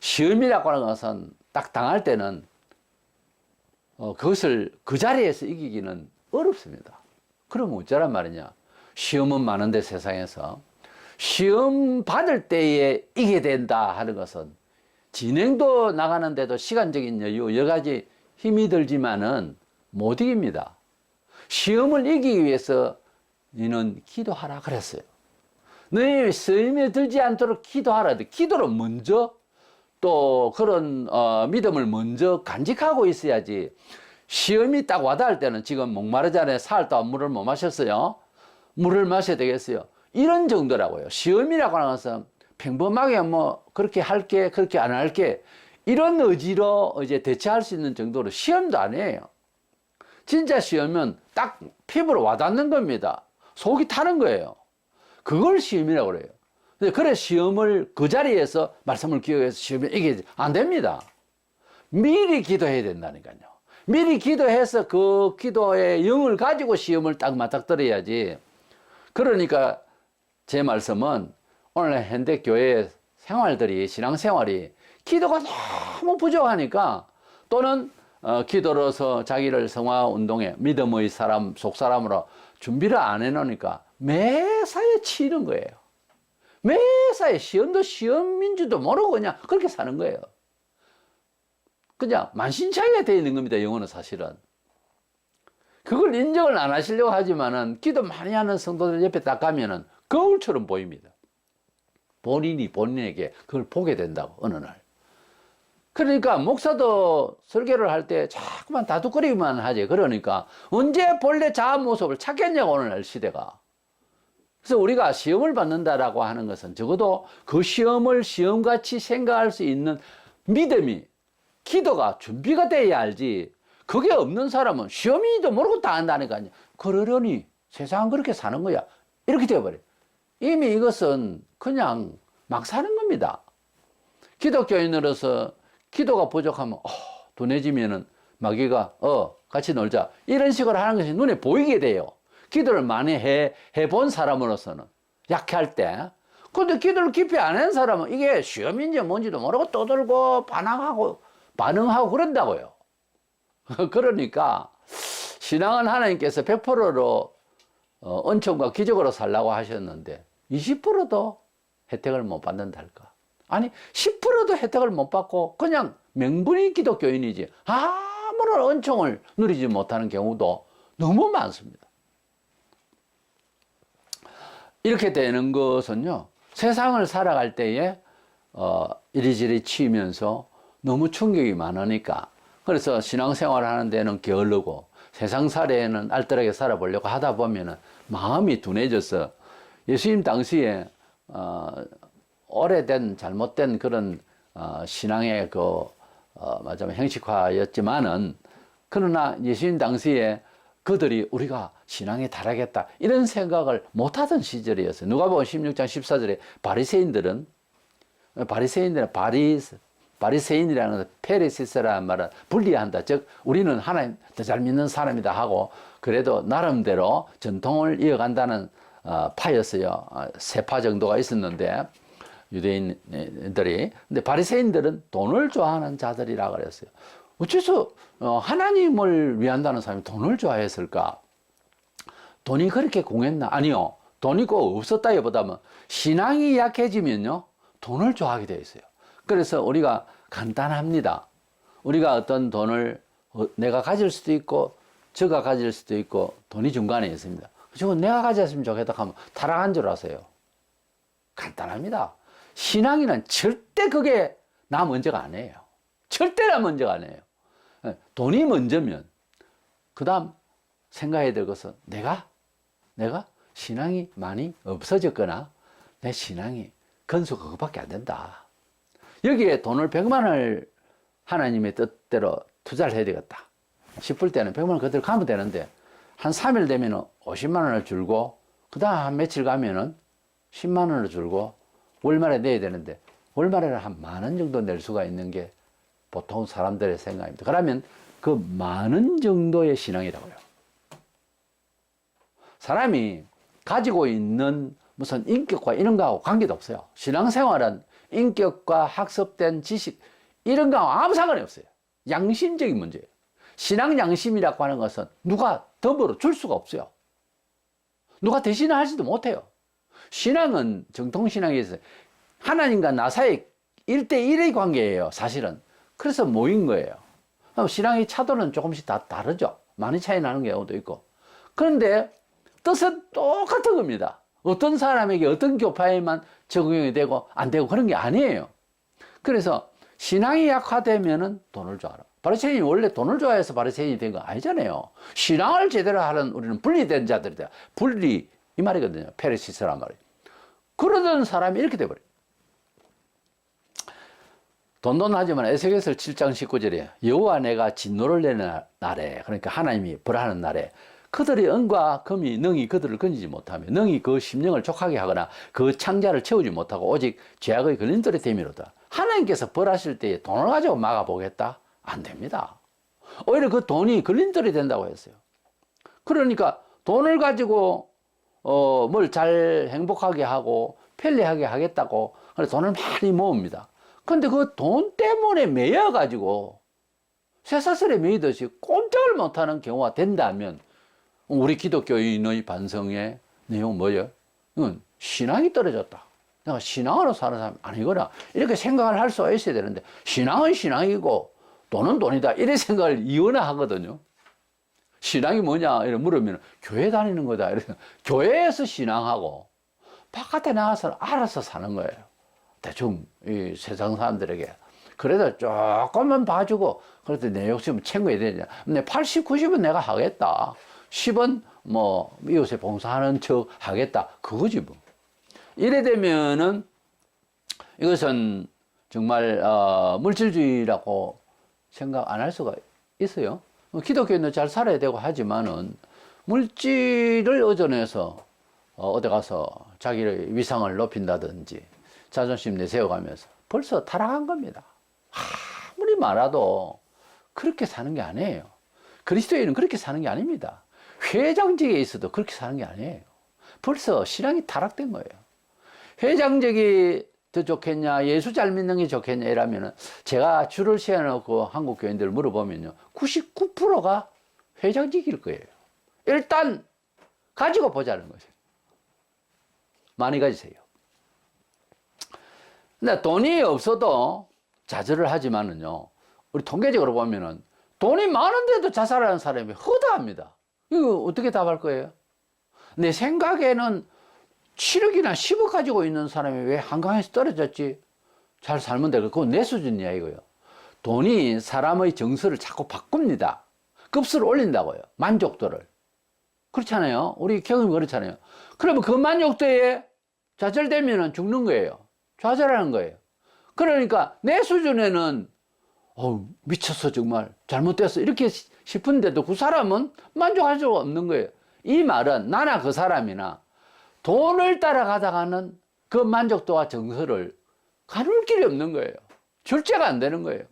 시험이라고 하는 것은 딱 당할 때는 그것을 그 자리에서 이기기는 어렵습니다. 그러면 어쩌란 말이냐. 시험은 많은데 세상에서 시험 받을 때에 이겨야 된다 하는 것은 진행도 나가는데도 시간적인 여유 여러 가지 힘이 들지만은 못 이깁니다. 시험을 이기기 위해서 너는 기도하라 그랬어요. 너희 시험에 들지 않도록 기도하라. 기도를 먼저 또 그런 믿음을 먼저 간직하고 있어야지. 시험이 딱 와닿을 때는 지금 목마르잖아요. 사흘 동안 물을 못 마셨어요. 물을 마셔야 되겠어요. 이런 정도라고요. 시험이라고 하는 것은 평범하게 그렇게 할게 그렇게 안 할게 이런 의지로 이제 대처할 수 있는 정도로 시험도 아니에요. 진짜 시험은 딱 피부로 와닿는 겁니다. 속이 타는 거예요. 그걸 시험이라고 그래요. 그래 시험을 그 자리에서 말씀을 기억해서 시험을 이기지 안 됩니다. 미리 기도해야 된다니까요. 미리 기도해서 그 기도의 영을 가지고 시험을 딱 맞닥뜨려야지. 그러니까 제 말씀은 오늘 현대 교회 생활들이 신앙생활이 기도가 너무 부족하니까 또는 기도로서 자기를 성화 운동에 믿음의 사람, 속사람으로 준비를 안 해놓으니까 매사에 치이는 거예요. 매사에 시험도 시험인지도 모르고 그냥 그렇게 사는 거예요. 그냥 만신창이가 되어 있는 겁니다. 영혼은 사실은. 그걸 인정을 안 하시려고 하지만은 기도 많이 하는 성도들 옆에 딱 가면은 거울처럼 보입니다. 본인이 본인에게 그걸 보게 된다고 어느 날. 그러니까 목사도 설교를 할 때 자꾸만 다투거리기만 하지. 그러니까 언제 본래 자아 모습을 찾겠냐고 오늘날 시대가. 그래서 우리가 시험을 받는다라고 하는 것은 적어도 그 시험을 시험같이 생각할 수 있는 믿음이, 기도가 준비가 돼야 알지. 그게 없는 사람은 시험인지도 모르고 다 한다니까요. 그러려니 세상은 그렇게 사는 거야. 이렇게 되어버려. 이미 이것은 그냥 막 사는 겁니다. 기독교인으로서 기도가 부족하면 둔해지면은 마귀가 같이 놀자 이런 식으로 하는 것이 눈에 보이게 돼요. 기도를 많이 해본 사람으로서는 약할 때. 근데 기도를 깊이 안 한 사람은 이게 시험인지 뭔지도 모르고 떠들고 반응하고 그런다고요. 그러니까 신앙은 하나님께서 100%로 은총과 기적으로 살라고 하셨는데 20%도 혜택을 못 받는다 할까? 아니 10%도 혜택을 못 받고 그냥 명분이 기독교인이지 아무런 은총을 누리지 못하는 경우도 너무 많습니다. 이렇게 되는 것은요, 세상을 살아갈 때에 이리저리 치이면서 너무 충격이 많으니까, 그래서 신앙생활 하는 데는 게을르고 세상살이에는 알뜰하게 살아보려고 하다 보면은 마음이 둔해져서 예수님 당시에 오래된 잘못된 그런 신앙의 말하자면 형식화였지만은, 그러나 예수님 당시에 그들이 우리가 신앙에 달하겠다 이런 생각을 못하던 시절이었어요. 누가복음 16장 14절에 바리새인이라는 것은 페리시스라는 말은 분리한다. 즉 우리는 하나님 더 잘 믿는 사람이다 하고 그래도 나름대로 전통을 이어간다는 파였어요. 세 파 정도가 있었는데 유대인들이. 근데 바리새인들은 돈을 좋아하는 자들이라 그랬어요. 어째서 하나님을 위한다는 사람이 돈을 좋아했을까? 돈이 그렇게 공했나? 아니요. 돈이 꼭 없었다기보다는 신앙이 약해지면요 돈을 좋아하게 되어 있어요. 그래서 우리가 간단합니다. 우리가 어떤 돈을 내가 가질 수도 있고 저가 가질 수도 있고 돈이 중간에 있습니다. 저건 내가 가졌으면 좋겠다 하면 타락한 줄 아세요? 간단합니다. 신앙인은 절대 그게 나 먼저가 아니에요. 절대 나 먼저가 아니에요. 돈이 먼저면 그 다음 생각해야 될 것은 내가 신앙이 많이 없어졌거나 내 신앙이 건수가 그거밖에 안 된다. 여기에 돈을 100만 원을 하나님의 뜻대로 투자를 해야 되겠다 싶을 때는 100만 원 그대로 가면 되는데 한 3일 되면 50만 원을 줄고 그 다음 한 며칠 가면은 10만 원을 줄고 월말에 내야 되는데 월말에는 한 10,000원 정도 낼 수가 있는 게 보통 사람들의 생각입니다. 그러면 그 10,000원 정도의 신앙이라고요. 사람이 가지고 있는 무슨 인격과 이런 거하고 관계도 없어요. 신앙생활은 인격과 학습된 지식 이런 거하고 아무 상관이 없어요. 양심적인 문제예요. 신앙 양심이라고 하는 것은 누가 덤으로 줄 수가 없어요. 누가 대신을 하지도 못해요. 신앙은 정통신앙에서 하나님과 나 사이 1대1의 관계예요. 사실은. 그래서 모인 거예요. 신앙의 차도는 조금씩 다 다르죠. 많이 차이 나는 경우도 있고. 그런데 뜻은 똑같은 겁니다. 어떤 사람에게 어떤 교파에만 적용이 되고 안 되고 그런 게 아니에요. 그래서 신앙이 약화되면은 돈을 좋아하라. 바리새인이 원래 돈을 좋아해서 바리새인이 된 거 아니잖아요. 신앙을 제대로 하는 우리는 분리된 자들이다. 분리 이 말이거든요. 페리시스란 말이. 그러던 사람이 이렇게 돼버려요. 돈돈하지만 에스겔서 7장 19절에 여호와 내가 진노를 내는 날에, 그러니까 하나님이 벌하는 날에 그들의 은과 금이 능히 그들을 건지지 못하며 능히 그 심령을 족하게 하거나 그 창자를 채우지 못하고 오직 죄악의 걸림돌이 되미로다. 하나님께서 벌하실 때에 돈을 가지고 막아보겠다? 안 됩니다. 오히려 그 돈이 걸림돌이 된다고 했어요. 그러니까 돈을 가지고 뭘 잘 행복하게 하고 편리하게 하겠다고 그래서 돈을 많이 모읍니다. 근데 그 돈 때문에 매여 가지고 쇠사슬에 매이듯이 꼼짝을 못하는 경우가 된다면 우리 기독교인의 반성의 내용 뭐예요? 이건 신앙이 떨어졌다. 내가 신앙으로 사는 사람이 아니거나 이렇게 생각을 할 수가 있어야 되는데 신앙은 신앙이고 돈은 돈이다 이런 생각을 이원하거든요. 신앙이 뭐냐 이렇게 물으면 교회 다니는 거다 이렇게 교회에서 신앙하고 바깥에 나가서 알아서 사는 거예요. 대충 이 세상 사람들에게 그래도 조금만 봐주고 그래도 내 욕심은 챙겨야 되냐. 근데 80, 90은 내가 하겠다. 10은 뭐 이웃에 봉사하는 척 하겠다. 그거지 뭐. 이래 되면은 이것은 정말 물질주의라고 생각 안 할 수가 있어요. 기독교인도 잘 살아야 되고 하지만은 물질을 의존해서 어디 가서 자기의 위상을 높인다든지 자존심 내세워가면서 벌써 타락한 겁니다. 아무리 말아도 그렇게 사는 게 아니에요. 그리스도인은 그렇게 사는 게 아닙니다. 회장직에 있어도 그렇게 사는 게 아니에요. 벌써 신앙이 타락된 거예요. 회장직이 더 좋겠냐, 예수 잘 믿는 게 좋겠냐 이러면은 제가 줄을 세워놓고 한국 교인들 물어보면요, 99%가 회장직일 거예요. 일단 가지고 보자는 거죠. 많이 가지세요. 근데 돈이 없어도 자절을 하지만은요, 우리 통계적으로 보면은 돈이 많은데도 자살하는 사람이 허다합니다. 이거 어떻게 답할 거예요? 내 생각에는 7억이나 10억 가지고 있는 사람이 왜 한강에서 떨어졌지? 잘 살면 돼. 그건 내 수준이야, 이거요. 돈이 사람의 정서를 자꾸 바꿉니다. 급수를 올린다고요. 만족도를. 그렇잖아요. 우리 경험이 그렇잖아요. 그러면 그 만족도에 좌절되면 죽는 거예요. 좌절하는 거예요. 그러니까 내 수준에는 미쳤어 정말 잘못됐어 이렇게 싶은데도 그 사람은 만족할 수가 없는 거예요. 이 말은 나나 그 사람이나 돈을 따라가다가는 그 만족도와 정서를 가눌 길이 없는 거예요. 절제가 안 되는 거예요.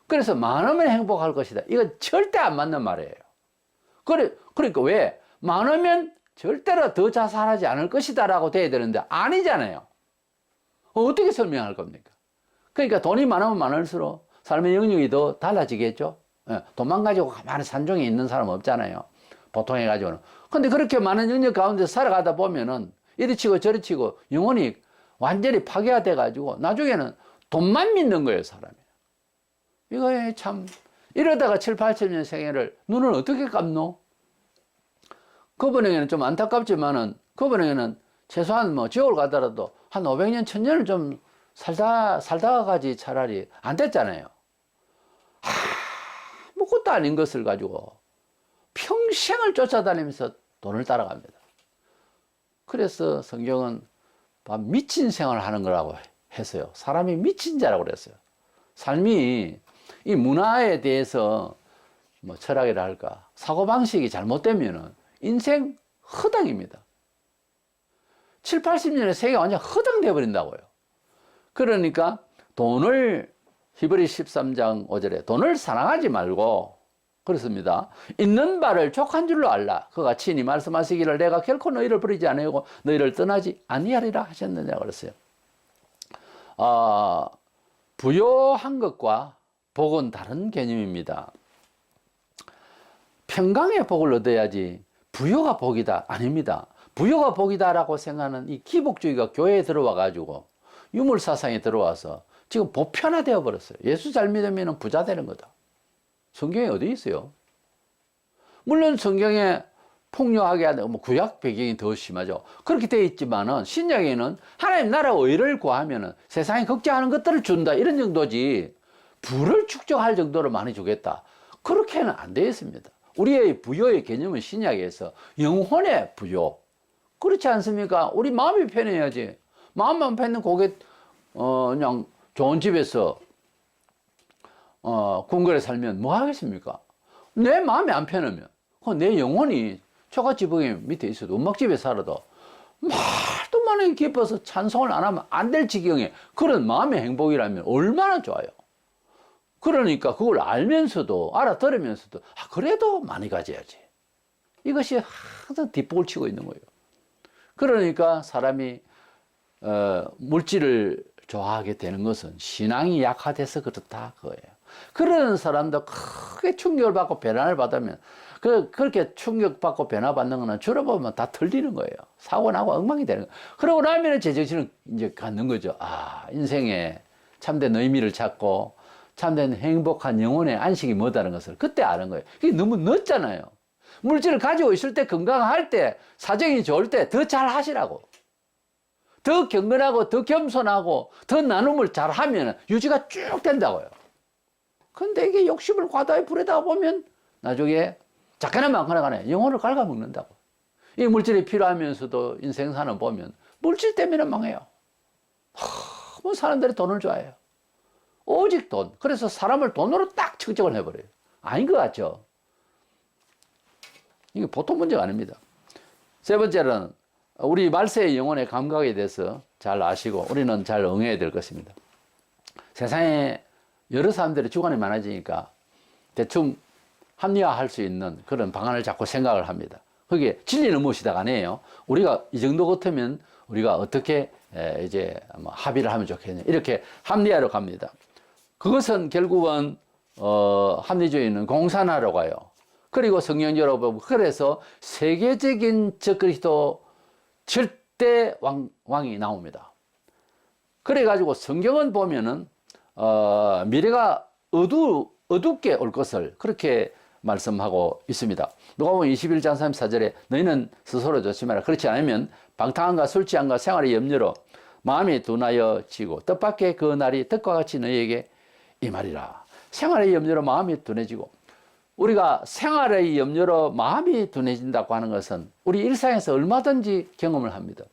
그래서 많으면 행복할 것이다. 이건 절대 안 맞는 말이에요. 그러니까 왜? 많으면 절대로 더 자살하지 않을 것이다 라고 돼야 되는데 아니잖아요. 어떻게 설명할 겁니까? 그러니까 돈이 많으면 많을수록 삶의 영역이 더 달라지겠죠. 돈만 가지고 가만히 산중에 있는 사람 없잖아요. 보통 해가지고는. 근데 그렇게 많은 영역 가운데 살아가다 보면은 이리 치고 저리 치고 영혼이 완전히 파괴가 돼가지고 나중에는 돈만 믿는 거예요, 사람이. 이거 참, 이러다가 7, 80년 생애를 눈을 어떻게 감노? 그분에게는 좀 안타깝지만은 그분에게는 최소한 뭐 지옥을 가더라도 한 500년, 1000년을 좀 살다가 가지 차라리 안 됐잖아요. 아무것도 아닌 것을 가지고 평생을 쫓아다니면서 돈을 따라갑니다. 그래서 성경은 미친 생활을 하는 거라고 했어요. 사람이 미친 자라고 그랬어요. 삶이 이 문화에 대해서 뭐 철학이라 할까 사고방식이 잘못되면은 인생 허당입니다. 7, 80년의 세계가 완전 허당되어 버린다고요. 그러니까 돈을 히브리 13장 5절에 돈을 사랑하지 말고 그렇습니다. 있는 바를 족한 줄로 알라. 그가 친히 말씀하시기를 내가 결코 너희를 버리지 아니하고 너희를 떠나지 아니하리라 하셨느냐고 그랬어요. 부요한 것과 복은 다른 개념입니다. 평강의 복을 얻어야지 부요가 복이다 아닙니다. 부요가 복이다라고 생각하는 이 기복주의가 교회에 들어와 가지고 유물사상에 들어와서 지금 보편화되어 버렸어요. 예수 잘 믿으면 부자 되는 거다. 성경에 어디 있어요? 물론 성경에 폭력하게 하는 뭐 구약 배경이 더 심하죠. 그렇게 되어 있지만은 신약에는 하나님 나라 의를 구하면은 세상에 걱정하는 것들을 준다 이런 정도지 부를 축적할 정도로 많이 주겠다. 그렇게는 안 되어 있습니다. 우리의 부요의 개념은 신약에서 영혼의 부요. 그렇지 않습니까? 우리 마음이 편해야지. 마음만 편한 고개 그냥 좋은 집에서 궁궐에 살면 뭐 하겠습니까? 내 마음이 안 편하면 내 영혼이 초가지붕에 밑에 있어도 음악집에 살아도 말도 많이 기뻐서 찬송을 안 하면 안 될 지경에 그런 마음의 행복이라면 얼마나 좋아요. 그러니까 그걸 알면서도 알아들으면서도 그래도 많이 가져야지. 이것이 하도 뒷북을 치고 있는 거예요. 그러니까 사람이 물질을 좋아하게 되는 것은 신앙이 약화돼서 그렇다 그거예요. 그런 사람도 크게 충격을 받고 변화를 받으면 그렇게 충격받고 변화받는 거는 주로 보면 다 틀리는 거예요. 사고 나고 엉망이 되는 거예요. 그러고 나면 제정신을 이제 갖는 거죠. 아, 인생에 참된 의미를 찾고 참된 행복한 영혼의 안식이 뭐다는 것을 그때 아는 거예요. 그게 너무 늦잖아요. 물질을 가지고 있을 때, 건강할 때, 사정이 좋을 때 더 잘 하시라고. 더 경건하고 더 겸손하고 더 나눔을 잘 하면 유지가 쭉 된다고요. 근데 이게 욕심을 과다히 부리다 보면 나중에 작게나 많거나 간에 영혼을 갉아먹는다고. 이 물질이 필요하면서도 인생사는 보면 물질 때문에 망해요. 뭐 사람들이 돈을 좋아해요. 오직 돈. 그래서 사람을 돈으로 딱 측정을 해버려요. 아닌 것 같죠? 이게 보통 문제가 아닙니다. 세 번째는 우리 말세의 영혼의 감각에 대해서 잘 아시고 우리는 잘 응해야 될 것입니다. 세상에 여러 사람들이 주관이 많아지니까 대충 합리화할 수 있는 그런 방안을 자꾸 생각을 합니다. 그게 진리는 무엇이다 아니에요. 우리가 이 정도 같으면 우리가 어떻게 이제 뭐 합의를 하면 좋겠냐 이렇게 합리화로 갑니다. 그것은 결국은 합리주의는 공산화로 가요. 그리고 성경적으로 보면 그래서 세계적인 적그리스도 절대 왕이 나옵니다. 그래가지고 성경은 보면은 미래가 어둡게 올 것을 그렇게 말씀하고 있습니다. 누가복음 21장 34절에 너희는 스스로 조심하라. 그렇지 않으면 방탕함과 술 취함과 생활의 염려로 마음이 둔하여지고 뜻밖의 그 날이 뜻과 같이 너희에게 임하리라. 생활의 염려로 마음이 둔해지고 우리가 생활의 염려로 마음이 둔해진다고 하는 것은 우리 일상에서 얼마든지 경험을 합니다.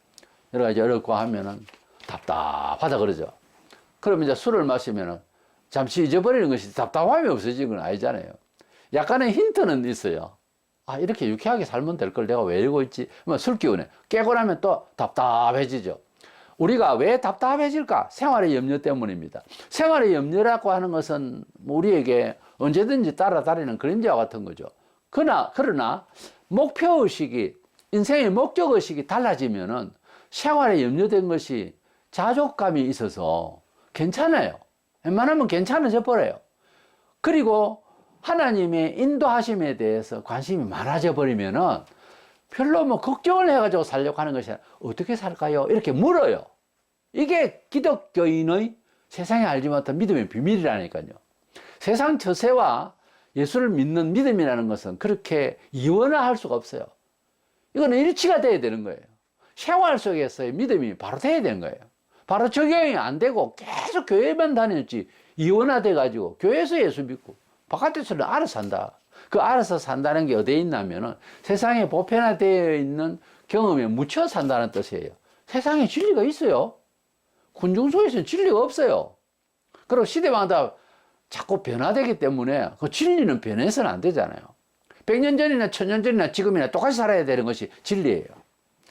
여러 가지 어렵고 하면은 답답하다 그러죠. 그러면 이제 술을 마시면은 잠시 잊어버리는 것이 답답함이 없어지는 건 아니잖아요. 약간의 힌트는 있어요. 아, 이렇게 유쾌하게 살면 될 걸 내가 왜 이러고 있지? 술 기운에 깨고 나면 또 답답해지죠. 우리가 왜 답답해질까? 생활의 염려 때문입니다. 생활의 염려라고 하는 것은 우리에게 언제든지 따라다니는 그림자와 같은 거죠. 그러나 목표의식이, 인생의 목적의식이 달라지면은 생활에 염려된 것이 자족감이 있어서 괜찮아요. 웬만하면 괜찮아져 버려요. 그리고 하나님의 인도하심에 대해서 관심이 많아져 버리면은 별로 뭐 걱정을 해가지고 살려고 하는 것이 아니라 어떻게 살까요? 이렇게 물어요. 이게 기독교인의 세상에 알지 못한 믿음의 비밀이라니까요. 세상 처세와 예수를 믿는 믿음이라는 것은 그렇게 이원화할 수가 없어요. 이거는 일치가 돼야 되는 거예요. 생활 속에서의 믿음이 바로 돼야 되는 거예요. 바로 적용이 안 되고 계속 교회만 다녔지 이원화돼가지고 교회에서 예수 믿고 바깥에서는 알아서 산다. 그 알아서 산다는 게 어디에 있냐면은 세상에 보편화되어 있는 경험에 묻혀 산다는 뜻이에요. 세상에 진리가 있어요. 군중속에서는 진리가 없어요. 그리고 시대마다 자꾸 변화되기 때문에 그 진리는 변해서는 안 되잖아요. 100년 전이나 1000년 전이나 지금이나 똑같이 살아야 되는 것이 진리예요.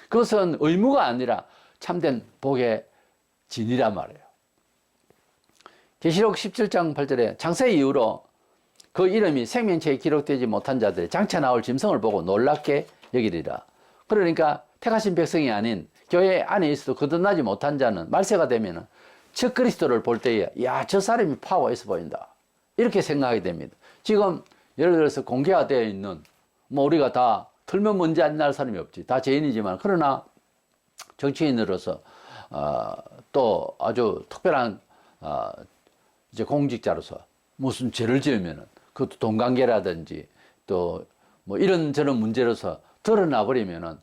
그것은 의무가 아니라 참된 복의 진이란 말이에요. 계시록 17장 8절에 장세 이후로 그 이름이 생명체에 기록되지 못한 자들의 장차 나올 짐승을 보고 놀랍게 여기리라. 그러니까 택하신 백성이 아닌 교회 안에 있어도 거듭나지 못한 자는 말세가 되면은 적그리스도를 볼 때에 야, 저 사람이 파워 있어 보인다. 이렇게 생각하게 됩니다. 지금 예를 들어서 공개가 되어 있는 뭐 우리가 다 틀면 문제 안 날 사람이 없지. 다 죄인이지만 그러나 정치인으로서 또 아주 특별한 이제 공직자로서 무슨 죄를 지으면은 그것도 돈 관계라든지 또 뭐 이런저런 문제로서 드러나 버리면은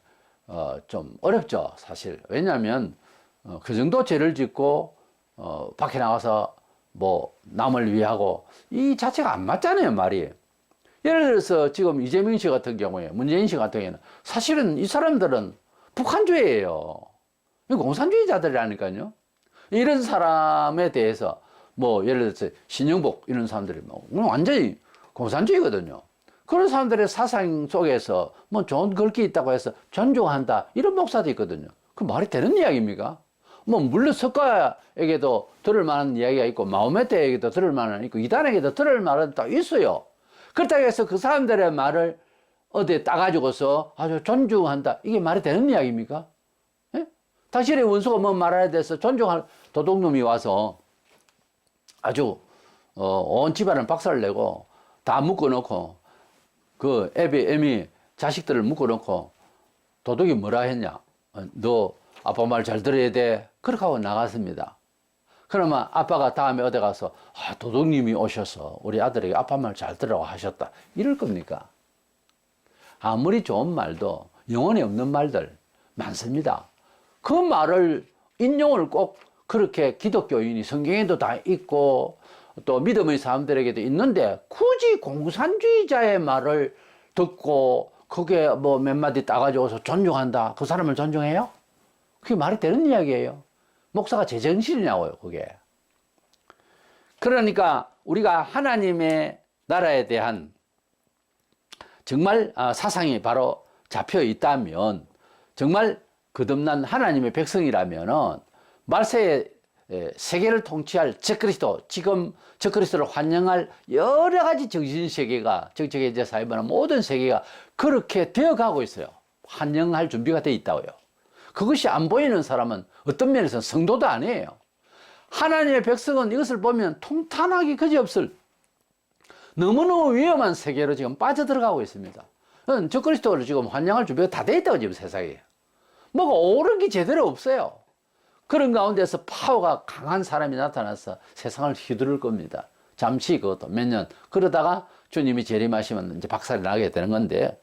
좀 어렵죠, 사실. 왜냐하면 그 정도 죄를 짓고 밖에 나가서 뭐 남을 위하고 이 자체가 안 맞잖아요, 말이. 예를 들어서 지금 이재명 씨 같은 경우에, 문재인 씨 같은 경우에는 사실은 이 사람들은 북한주의예요. 공산주의자들이라니까요. 이런 사람에 대해서 뭐 예를 들어서 신영복 이런 사람들이 뭐 완전히 공산주의거든요. 그런 사람들의 사상 속에서 뭐 좋은 글귀 있다고 해서 존중한다 이런 목사도 있거든요. 그 말이 되는 이야기입니까? 뭐 물론 석가에게도 들을 만한 이야기가 있고 마호메트에게도 들을 만한 있고 이단에게도 들을 만한 딱 있어요. 그렇다고 해서 그 사람들의 말을 어디에 따가지고서 아주 존중한다 이게 말이 되는 이야기입니까? 예? 당신의 원수가 뭐 말해야 돼서 존중할 도둑놈이 와서 아주 온 집안을 박살을 내고 다 묶어놓고 그 애미 자식들을 묶어놓고 도둑이 뭐라 했냐? 너 아빠 말 잘 들어야 돼. 그렇게 하고 나갔습니다. 그러면 아빠가 다음에 어디 가서 도둑님이 오셔서 우리 아들에게 아빠 말 잘 들으라고 하셨다. 이럴 겁니까? 아무리 좋은 말도 영혼이 없는 말들 많습니다. 그 말을 인용을 꼭 그렇게 기독교인이 성경에도 다 있고 또 믿음의 사람들에게도 있는데 굳이 공산주의자의 말을 듣고 그게 뭐 몇 마디 따가지고서 존중한다. 그 사람을 존중해요? 그게 말이 되는 이야기예요. 목사가 제정신이냐고요, 그게. 그러니까 우리가 하나님의 나라에 대한 정말 사상이 바로 잡혀 있다면, 정말 거듭난 하나님의 백성이라면은 말세의 세계를 통치할 적그리스도, 지금 적그리스도를 환영할 여러 가지 정신세계가, 정치계제 사회문화 모든 세계가 그렇게 되어가고 있어요. 환영할 준비가 되어 있다고요. 그것이 안 보이는 사람은 어떤 면에서는 성도도 아니에요. 하나님의 백성은 이것을 보면 통탄하기 그지없을 너무너무 위험한 세계로 지금 빠져들어가고 있습니다. 적그리스도를 지금 환영할 준비가 다 돼 있다고 지금 세상에. 뭐가 옳은 게 제대로 없어요. 그런 가운데서 파워가 강한 사람이 나타나서 세상을 휘두를 겁니다. 잠시 그것도 몇 년. 그러다가 주님이 재림하시면 이제 박살이 나게 되는 건데,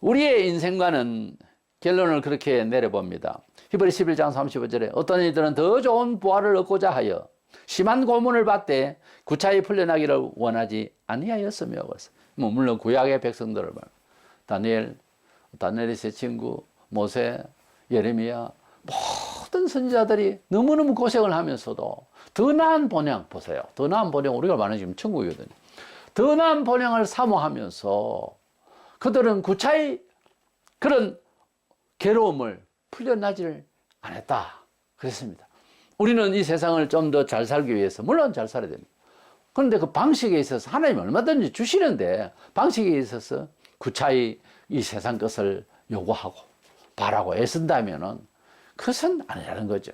우리의 인생과는 결론을 그렇게 내려봅니다. 히브리 11장 35절에 어떤 이들은 더 좋은 부활을 얻고자 하여 심한 고문을 받되 구차히 풀려나기를 원하지 아니하였으며. 뭐 물론 구약의 백성들을 다니엘의 세 친구, 모세, 예레미야, 모든 선지자들이 너무너무 고생을 하면서도 더 나은 본향 보세요. 더 나은 본향, 우리가 말하는 지금 천국이거든요. 더 나은 본향을 사모하면서 그들은 구차히 그런 괴로움을 풀려나지를 않았다. 그랬습니다. 우리는 이 세상을 좀 더 잘 살기 위해서 물론 잘 살아야 됩니다. 그런데 그 방식에 있어서 하나님 얼마든지 주시는데 방식에 있어서 구차히 이 세상 것을 요구하고 바라고 애쓴다면은 그것은 아니라는 거죠.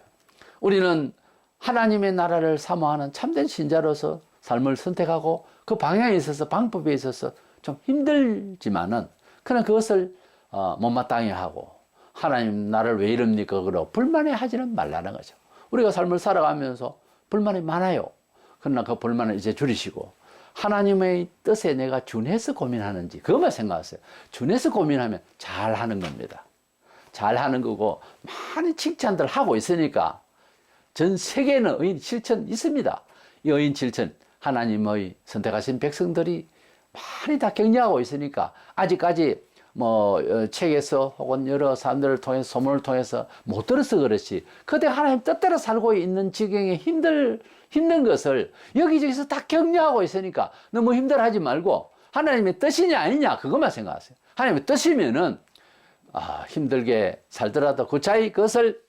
우리는 하나님의 나라를 사모하는 참된 신자로서 삶을 선택하고 그 방향에 있어서 방법에 있어서 좀 힘들지만은 그냥 그것을 못마땅해 하고 하나님 나를 왜 이럽니까? 그러고 불만해 하지는 말라는 거죠. 우리가 삶을 살아가면서 불만이 많아요. 그러나 그 불만을 이제 줄이시고 하나님의 뜻에 내가 준해서 고민하는지 그것만 생각하세요. 준해서 고민하면 잘하는 겁니다. 잘하는 거고 많이 칭찬들 하고 있으니까 전 세계에는 의인 7천 있습니다. 이 의인 7천 하나님의 선택하신 백성들이 많이 다 격려하고 있으니까 아직까지 뭐 책에서 혹은 여러 사람들을 통해서 소문을 통해서 못 들어서 그렇지 그때 하나님 뜻대로 살고 있는 지경에 힘든 것을 여기저기서 다 격려하고 있으니까 너무 힘들어하지 말고 하나님의 뜻이냐 아니냐 그것만 생각하세요. 하나님의 뜻이면은 힘들게 살더라도 구차히 그것을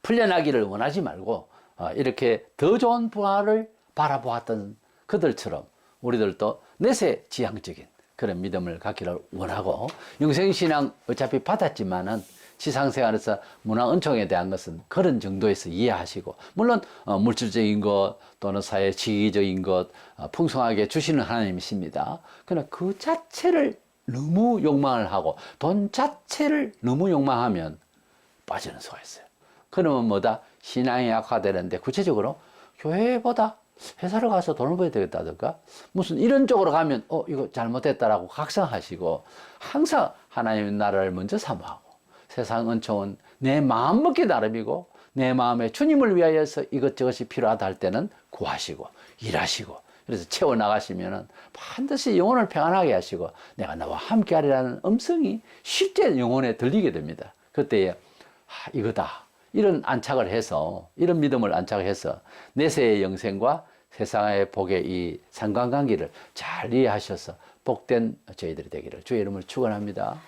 풀려나기를 원하지 말고 이렇게 더 좋은 부활을 바라보았던 그들처럼 우리들도 내세 지향적인 그런 믿음을 갖기를 원하고 영생신앙 어차피 받았지만은 지상생활에서 문화 은총에 대한 것은 그런 정도에서 이해하시고 물론 물질적인 것 또는 사회 지위적인 것 풍성하게 주시는 하나님이십니다. 그러나 그 자체를 너무 욕망을 하고 돈 자체를 너무 욕망하면 빠지는 수가 있어요. 그러면 뭐다? 신앙이 약화되는데 구체적으로 교회보다 회사를 가서 돈을 벌어야 되겠다든가 무슨 이런 쪽으로 가면 이거 잘못됐다라고 각성하시고 항상 하나님의 나라를 먼저 사모하고 세상 은총은 내 마음 먹기 나름이고 내 마음에 주님을 위하여서 이것저것이 필요하다 할 때는 구하시고 일하시고 그래서 채워나가시면은 반드시 영혼을 평안하게 하시고 내가 나와 함께 하리라는 음성이 실제 영혼에 들리게 됩니다. 그때에 이거다. 이런 안착을 해서 이런 믿음을 안착해서 내세의 영생과 세상의 복의 이 상관관계를 잘 이해하셔서 복된 저희들이 되기를 주의 이름을 축원합니다.